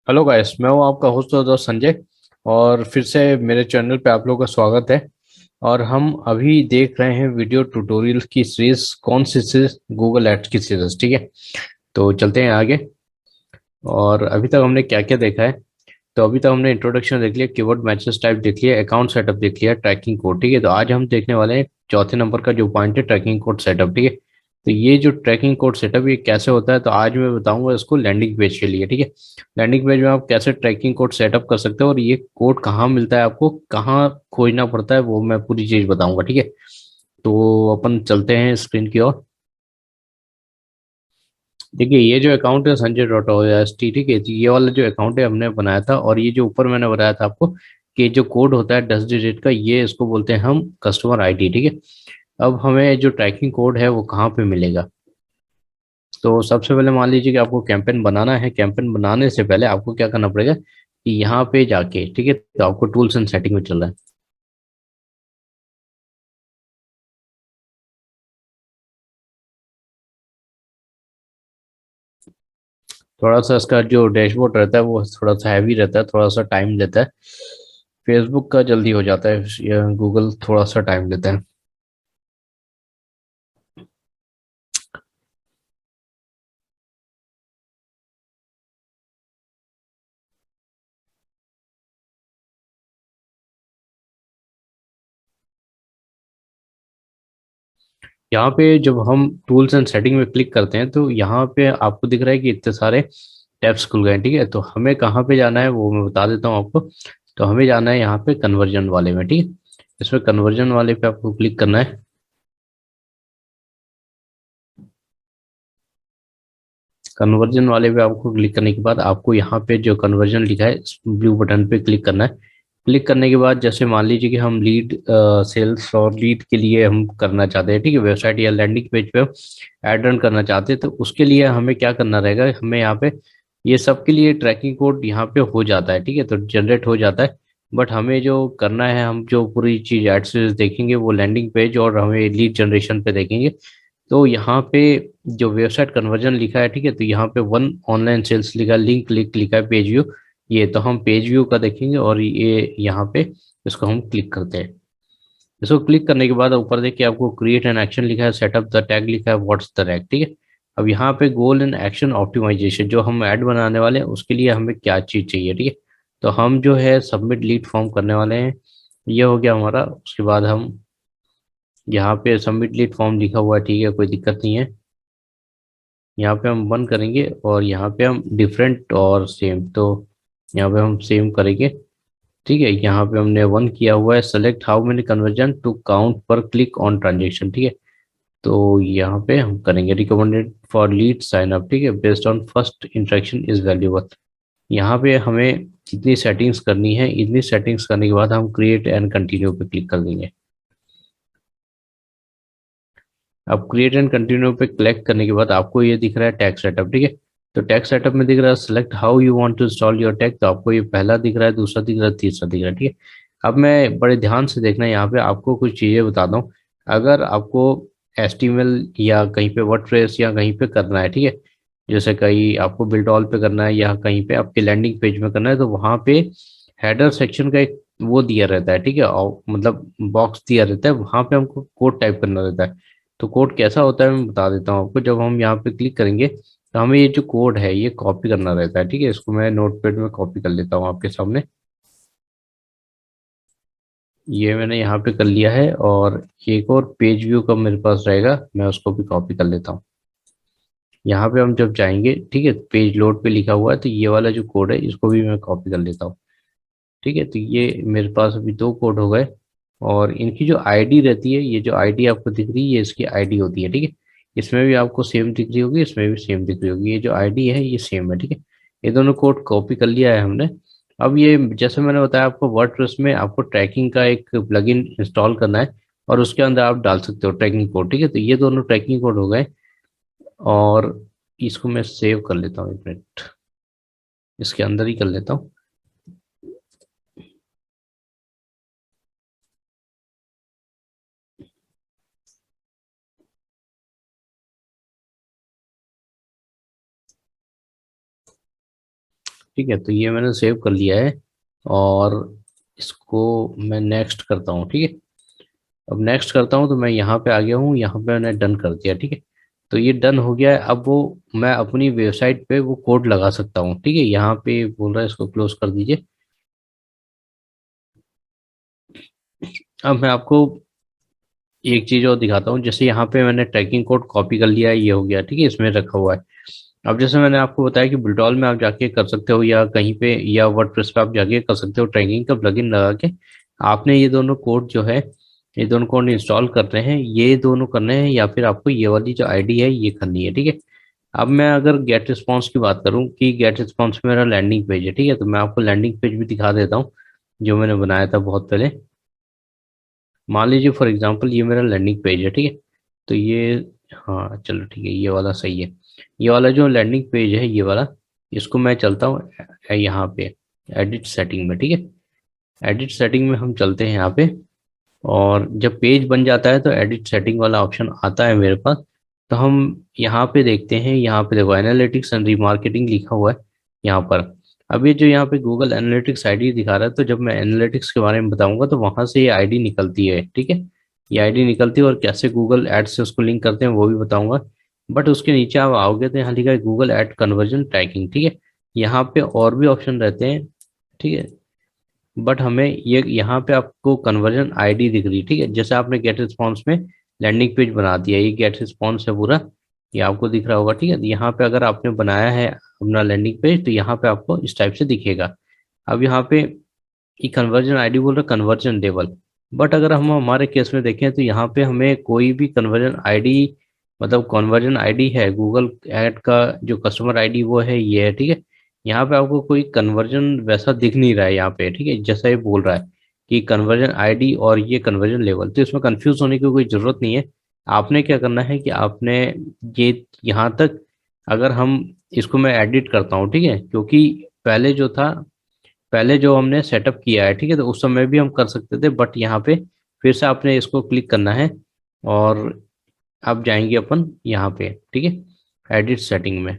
Hello guys, मैं हूं आपका होस्ट और दोस्त संजय। और फिर से मेरे चैनल पे आप लोगों का स्वागत है। और हम अभी देख रहे हैं वीडियो ट्यूटोरियल की सीरीज। कौन सी सीरीज? गूगल एड्स की सीरीज। ठीक है, तो चलते हैं आगे। और अभी तक हमने क्या क्या देखा है? तो अभी तक हमने इंट्रोडक्शन देख लिया, कीवर्ड मैचेस टाइप देख लिया, अकाउंट सेटअप देख लिया, ट्रैकिंग कोड। ठीक है, तो आज हम देखने वाले हैं चौथे नंबर का जो पॉइंट है, ट्रैकिंग कोड सेटअप। ठीक है, तो ये जो ट्रैकिंग कोड सेटअप ये कैसे होता है, तो आज मैं बताऊंगा इसको लैंडिंग पेज के लिए। ठीक है, लैंडिंग पेज में आप कैसे ट्रैकिंग कोड सेटअप कर सकते हो और ये कोड कहाँ मिलता है, आपको कहाँ खोजना पड़ता है, वो मैं पूरी चीज बताऊंगा। ठीक है, तो अपन चलते हैं स्क्रीन की ओर। देखिए, ये जो अकाउंट है Sanjay dot O S T. ठीक है, तो ये वाला जो अकाउंट है हमने बनाया था, और ये जो ऊपर मैंने बताया था आपको कि जो कोड होता है 10 डिजिट का, ये इसको बोलते हैं हम कस्टमर आईडी। ठीक है, अब हमें जो ट्रैकिंग कोड है वो कहाँ पे मिलेगा? तो सबसे पहले मान लीजिए कि आपको कैंपेन बनाना है। कैंपेन बनाने से पहले आपको क्या करना पड़ेगा कि यहाँ पे जाके, ठीक है, तो आपको टूल्स एंड सेटिंग में चल रहा है। थोड़ा सा इसका जो डैशबोर्ड रहता है वो थोड़ा सा हैवी रहता है, थोड़ा सा टाइम लेता है। फेसबुक का जल्दी हो जाता है, गूगल थोड़ा सा टाइम लेता है। यहाँ पे जब हम टूल्स एंड सेटिंग में क्लिक करते हैं तो यहाँ पे आपको दिख रहा है कि इतने सारे टैब्स खुल गए हैं। ठीक है, तो हमें कहाँ पे जाना है वो मैं बता देता हूँ आपको। तो हमें जाना है यहाँ पे कन्वर्जन वाले में। ठीक है, इसमें कन्वर्जन वाले पे आपको क्लिक करना है। कन्वर्जन वाले पे आपको क्लिक करने के बाद आपको यहाँ पे जो कन्वर्जन लिखा है ब्लू बटन पे क्लिक करना है। क्लिक करने के बाद जैसे मान लीजिए कि हम लीड सेल्स और लीड के लिए हम करना चाहते हैं, ठीक है, वेबसाइट या लैंडिंग पेज पे ऐड रन करना चाहते हैं, तो उसके लिए हमें क्या करना रहेगा? हमें यहाँ पे ये सब के लिए ट्रैकिंग कोड यहाँ पे हो जाता है। ठीक है, तो जनरेट हो जाता है। बट हमें जो करना है, हम जो पूरी चीज एड्स देखेंगे वो लैंडिंग पेज और हमें लीड जनरेशन पे देखेंगे। तो यहाँ पे जो वेबसाइट कन्वर्जन लिखा है, ठीक है, तो यहाँ पे वन ऑनलाइन सेल्स लिखा, लिंक क्लिक लिखा है, पेज व्यू। ये तो हम पेज व्यू का देखेंगे और ये यहाँ पे इसको हम क्लिक करते हैं। इसको क्लिक करने के बाद ऊपर देखिए आपको क्रिएट एन एक्शन लिखा है, सेटअप द टैग लिखा है, व्हाट्स द रैक। ठीक है, अब यहाँ पे गोल एंड एक्शन ऑप्टिमाइजेशन, जो हम ऐड बनाने वाले हैं उसके लिए हमें क्या चीज़ चाहिए। ठीक है, तो हम जो है सबमिट लीड फॉर्म करने वाले हैं। ये हो गया हमारा। उसके बाद हम यहाँ पे सबमिट लीड फॉर्म लिखा हुआ है, ठीक है, कोई दिक्कत नहीं है। यहाँ पे हम वन करेंगे और यहाँ पे हम डिफरेंट और सेम, तो यहाँ पे हम सेम करेंगे। ठीक है, यहाँ पे हमने वन किया हुआ है, select how many conversion to count पर क्लिक ऑन ट्रांजेक्शन। ठीक है, तो यहाँ पे हम करेंगे recommended for lead sign up. ठीक है, based on first interaction is valuable. यहाँ पे हमें कितनी सेटिंग्स करनी है, इतनी सेटिंग्स करने के बाद हम क्रिएट एंड कंटिन्यू पे क्लिक कर देंगे। अब क्रिएट एंड कंटिन्यू पे क्लिक करने के बाद आपको ये दिख रहा है टैग सेटअप। ठीक है, तो टैग सेटअप में दिख रहा है select how you want to install your tag. तो आपको ये पहला दिख रहा है, दूसरा दिख रहा है, तीसरा दिख रहा है। ठीक है, अब मैं बड़े ध्यान से देखना, यहाँ पे आपको कुछ चीज़ें बताता हूँ। अगर आपको HTML या कहीं पे वर्डप्रेस या कहीं पे करना है, ठीक है, जैसे कहीं आपको बिल्ड ऑल पे करना है या कहीं पे आपके लैंडिंग पेज में करना है, तो वहाँ पे हेडर सेक्शन का एक वो दिया रहता है। ठीक है, और मतलब बॉक्स दिया रहता है, वहाँ पे हमको कोड टाइप करना रहता है। तो कोड कैसा होता है मैं बता देता हूँ आपको। जब हम यहाँ पे क्लिक करेंगे तो हमें ये जो कोड है ये कॉपी करना रहता है। ठीक है, इसको मैं नोटपैड में कॉपी कर लेता हूँ आपके सामने। ये मैंने यहाँ पे कर लिया है, और एक और पेज व्यू का मेरे पास रहेगा, मैं उसको भी कॉपी कर लेता हूँ। यहाँ पे हम जब जाएंगे, ठीक है, पेज लोड पे लिखा हुआ है, तो ये वाला जो कोड है इसको भी मैं कॉपी कर लेता हूँ। ठीक है, तो ये मेरे पास अभी दो कोड हो गए। और इनकी जो आईडी रहती है, ये जो आईडी आपको दिख रही है ये इसकी आईडी होती है। ठीक है, इसमें भी आपको सेम दिख रही होगी, इसमें भी सेम दिख रही होगी, ये जो आईडी है ये सेम है। ठीक है, ये दोनों कोड कॉपी कर लिया है हमने। अब ये जैसे मैंने बताया आपको, वर्डप्रेस में आपको ट्रैकिंग का एक प्लगइन इंस्टॉल करना है और उसके अंदर आप डाल सकते हो ट्रैकिंग कोड। ठीक है, तो ये दोनों ट्रैकिंग कोड हो गए। और इसको मैं सेव कर लेता हूँ, एक मिनट, इसके अंदर ही कर लेता हूँ। ठीक है, तो ये मैंने सेव कर लिया है और इसको मैं नेक्स्ट करता हूँ। ठीक है, अब नेक्स्ट करता हूँ तो मैं यहाँ पे आ गया हूँ, यहाँ पे मैंने डन कर दिया। ठीक है, तो ये डन हो गया है। अब वो मैं अपनी वेबसाइट पे वो कोड लगा सकता हूँ। ठीक है, यहाँ पे बोल रहा है इसको क्लोज कर दीजिए। अब मैं आपको एक चीज और दिखाता हूँ। जैसे यहाँ पे मैंने ट्रैकिंग कोड कॉपी कर लिया है, ये हो गया। ठीक है, इसमें रखा हुआ है। अब जैसे मैंने आपको बताया कि बुलटॉल में आप जाके कर सकते हो या कहीं पे या वर्डप्रेस पे आप जाके कर सकते हो ट्रैकिंग का प्लगइन लगा के। आपने ये दोनों कोड जो है, ये दोनों कोड इंस्टॉल कर रहे हैं, ये दोनों करने हैं या फिर आपको ये वाली जो आईडी है ये करनी है। ठीक है, अब मैं अगर गेट रिस्पॉन्स की बात करूं कि गेट रिस्पॉन्स मेरा लैंडिंग पेज है। ठीक है, तो मैं आपको लैंडिंग पेज भी दिखा देता हूँ जो मैंने बनाया था बहुत पहले। मान लीजिए फॉर एग्जांपल ये मेरा लैंडिंग पेज है। ठीक है, तो ये, हाँ चलो ठीक है, ये वाला सही है। ये वाला जो लैंडिंग पेज है ये वाला, इसको मैं चलता हूँ यहाँ पे एडिट सेटिंग में। ठीक है, एडिट सेटिंग में हम चलते हैं यहाँ पे, और जब पेज बन जाता है तो एडिट सेटिंग वाला ऑप्शन आता है मेरे पास। तो हम यहाँ पे देखते हैं, यहाँ पे देखो एनालिटिक्स एंड रीमार्केटिंग लिखा हुआ है यहाँ पर। अब ये जो यहाँ पे गूगल एनालिटिक्स आईडी दिखा रहा है, तो जब मैं एनालिटिक्स के बारे में बताऊंगा तो वहां से ये आईडी निकलती है। ठीक है, ये आईडी निकलती है और कैसे गूगल एड से उसको लिंक करते हैं वो भी बताऊंगा। बट उसके नीचे आप आओगे तो यहाँ लिखा है गूगल एड कन्वर्जन ट्रैकिंग। ठीक है, यहाँ पे और भी ऑप्शन रहते हैं। ठीक है, बट हमें ये यहाँ पे आपको कन्वर्जन आईडी दिख रही है। ठीक है, जैसे आपने गेट रिस्पॉन्स में लैंडिंग पेज बना दिया, ये गेट रिस्पॉन्स है पूरा, ये आपको दिख रहा होगा। ठीक है, यहाँ पे अगर आपने बनाया है अपना लैंडिंग पेज तो यहाँ पे आपको इस टाइप से दिखेगा। अब यहाँ पे ये कन्वर्जन आईडी बोल रहा कन्वर्जन लेवल। बट अगर हम हमारे केस में देखें तो यहाँ पे हमें कोई भी कन्वर्जन आईडी, मतलब कन्वर्जन आईडी है गूगल ऐड का जो कस्टमर आईडी वो है ये है। ठीक है, यहाँ पे आपको कोई कन्वर्जन वैसा दिख नहीं रहा है यहाँ पे। ठीक है, जैसा ये बोल रहा है कि कन्वर्जन आईडी और ये कन्वर्जन लेवल, तो इसमें कंफ्यूज होने की कोई जरूरत नहीं है। आपने क्या करना है कि आपने ये यहाँ तक, अगर हम इसको मैं एडिट करता हूँ। ठीक है, क्योंकि पहले जो था, पहले जो हमने सेटअप किया है, ठीक है, तो उस समय भी हम कर सकते थे, बट यहाँ पे फिर से आपने इसको क्लिक करना है और अब जाएंगे अपन यहाँ पे। ठीक है, एडिट सेटिंग में।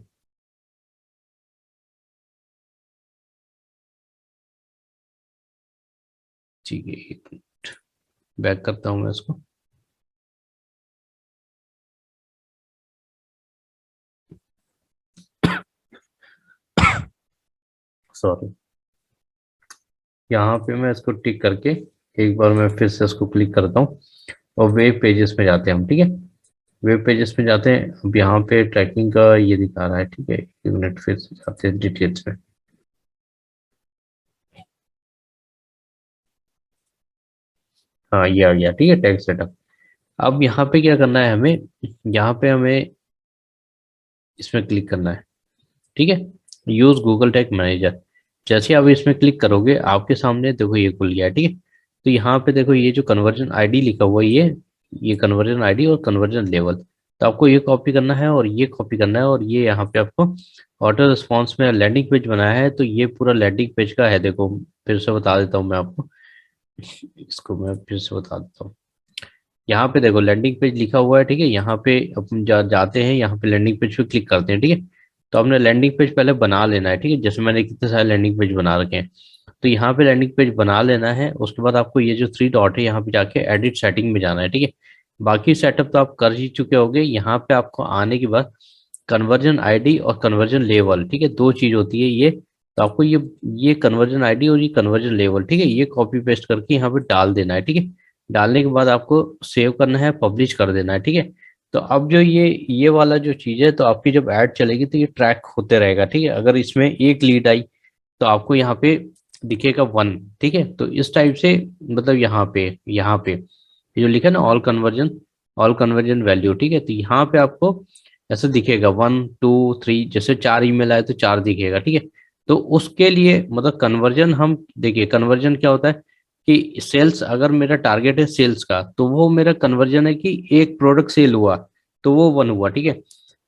ठीक है, एक मिनट, बैक करता हूँ मैं इसको। सॉरी, यहाँ पे मैं इसको टिक करके एक बार मैं फिर से इसको क्लिक करता हूँ और वेब पेजेस में जाते हैं हम। ठीक है, वेब पेजेस में जाते हैं। अब यहाँ पे ट्रैकिंग का ये दिखा रहा है। ठीक है, एक मिनट, फिर से जाते हैं डिटेल्स में। हाँ ये आ गया। ठीक है, टैग सेटअप। अब यहाँ पे क्या करना है हमें, यहाँ पे हमें इसमें क्लिक करना है। ठीक है, यूज गूगल टैग मैनेजर। जैसे आप इसमें क्लिक करोगे आपके सामने देखो ये खुल गया। ठीक है, तो यहाँ पे देखो ये जो कन्वर्जन आईडी लिखा हुआ है, ये कन्वर्जन आईडी और कन्वर्जन लेवल, तो आपको ये कॉपी करना है और ये कॉपी करना है, और ये यहाँ पे आपको ऑटो रिस्पॉन्स में लैंडिंग पेज बनाया है, तो ये पूरा लैंडिंग पेज का है। देखो फिर से बता देता हूँ मैं आपको, इसको मैं फिर से बता देता हूँ। यहाँ पे देखो लैंडिंग पेज लिखा हुआ है। ठीक है, यहाँ पे अपन जाते हैं, यहाँ पे लैंडिंग पेज पे क्लिक करते हैं। ठीक है, तो हमने लैंडिंग पेज पहले बना लेना है। ठीक है, जैसे मैंने कितने सारे लैंडिंग पेज बना रखे हैं, तो यहाँ पे लैंडिंग पेज बना लेना है। उसके बाद आपको ये जो थ्री डॉट है यहाँ पे जाके एडिट सेटिंग में जाना है। ठीक है, बाकी सेटअप तो आप कर ही चुके होगे। यहाँ पे आपको आने के बाद कन्वर्जन आईडी और कन्वर्जन लेवल, ठीक है, दो चीज होती है ये। तो आपको ये कन्वर्जन आईडी और ये कन्वर्जन लेवल, ठीक है, ये कॉपी पेस्ट करके यहाँ पे डाल देना है। ठीक है, डालने के बाद आपको सेव करना है, पब्लिश कर देना है। ठीक है, तो अब जो ये वाला जो चीज है, तो आपकी जब ऐड चलेगी तो ये ट्रैक होते रहेगा। ठीक है, अगर इसमें एक लीड आई तो आपको यहाँ पे दिखेगा 1। ठीक है, तो इस टाइप से, मतलब यहाँ पे ये जो लिखा है ना ऑल कन्वर्जन वैल्यू, ठीक है, तो यहाँ पे आपको ऐसे दिखेगा 1 2 3, जैसे 4 ईमेल आए तो 4 दिखेगा। ठीक है, तो उसके लिए मतलब कन्वर्जन, हम देखिए कन्वर्जन क्या होता है कि सेल्स, अगर मेरा टारगेट है सेल्स का तो वो मेरा कन्वर्जन है कि एक प्रोडक्ट सेल हुआ तो वो 1 हुआ। ठीक है,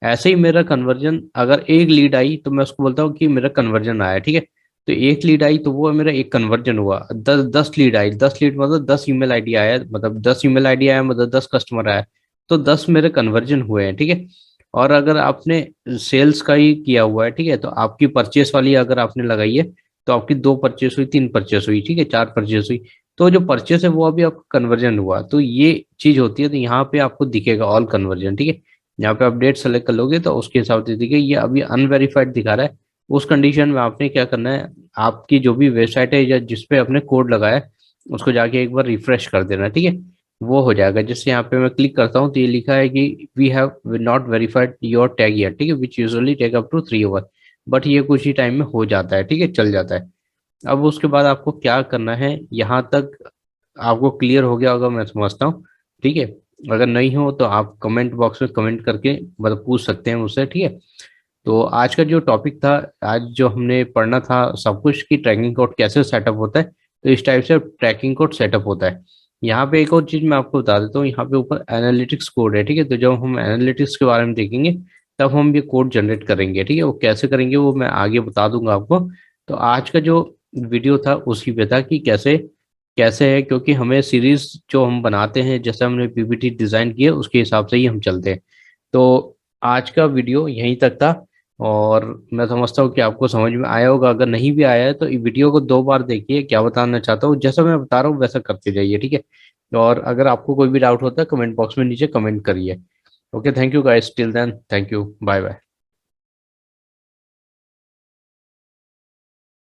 ऐसे ही मेरा कन्वर्जन, अगर एक लीड आई तो मैं उसको बोलता हूँ कि मेरा कन्वर्जन आया। ठीक है, तो एक लीड आई तो वो मेरा एक कन्वर्जन हुआ। 10 लीड आई, 10 लीड मतलब 10 ईमेल आईडी आया, मतलब 10 ईमेल आईडी आया मतलब 10 कस्टमर आया, तो 10 मेरे कन्वर्जन हुए हैं। ठीक है, और अगर आपने सेल्स का ही किया हुआ है, ठीक है, तो आपकी परचेस वाली अगर आपने लगाई है तो आपकी 2 परचेस हुई, 3 परचेस हुई, ठीक है, 4 परचेस हुई, तो जो परचेस है वो अभी आपका कन्वर्जन हुआ, तो ये चीज होती है। तो यहाँ पे आपको दिखेगा ऑल कन्वर्जन, ठीक है, यहाँ पे अपडेट सेलेक्ट कर लोगे तो उसके हिसाब से दिखेगा। ये अभी अनवेरिफाइड दिखा रहा है, उस कंडीशन में आपने क्या करना है, आपकी जो भी वेबसाइट है या जिसपे आपने कोड लगाया है उसको जाके एक बार रिफ्रेश कर देना, ठीक है, वो हो जाएगा। जैसे यहाँ पे मैं क्लिक करता हूँ तो ये लिखा है कि we have not verified your tag yet, ठीक है, which usually take up to 3 hour, but ये कुछ ही टाइम में हो जाता है, ठीक है, चल जाता है। अब उसके बाद आपको क्या करना है, यहाँ तक आपको क्लियर हो गया होगा मैं समझता हूँ, ठीक है। अगर नहीं हो तो आप कमेंट बॉक्स में कमेंट करके मतलब पूछ सकते हैं मुझसे, ठीक है। तो आज का जो टॉपिक था, आज जो हमने पढ़ना था सब कुछ कि ट्रैकिंग कोड कैसे सेटअप होता है, तो इस टाइप से ट्रैकिंग कोड सेटअप होता है। यहाँ पे एक और चीज मैं आपको बता देता हूँ, यहाँ पे ऊपर एनालिटिक्स कोड है, ठीक है, तो जब हम एनालिटिक्स के बारे में देखेंगे तब हम ये कोड जनरेट करेंगे, ठीक है, वो कैसे करेंगे वो मैं आगे बता दूंगा आपको। तो आज का जो वीडियो था उसी पे था कि कैसे कैसे है, क्योंकि हमें सीरीज जो हम बनाते हैं जैसे हमने पीपीटी डिजाइन किया उसके हिसाब से ही हम चलते हैं। तो आज का वीडियो यहीं तक था, और मैं समझता हूँ कि आपको समझ में आया होगा। अगर नहीं भी आया है तो इस वीडियो को 2 बार देखिए, क्या बताना चाहता हूँ जैसा मैं बता रहा हूँ वैसा करते जाइए, ठीक है। और अगर आपको कोई भी डाउट होता है कमेंट बॉक्स में नीचे कमेंट करिए। Okay, thank you guys, till then, thank you, bye bye.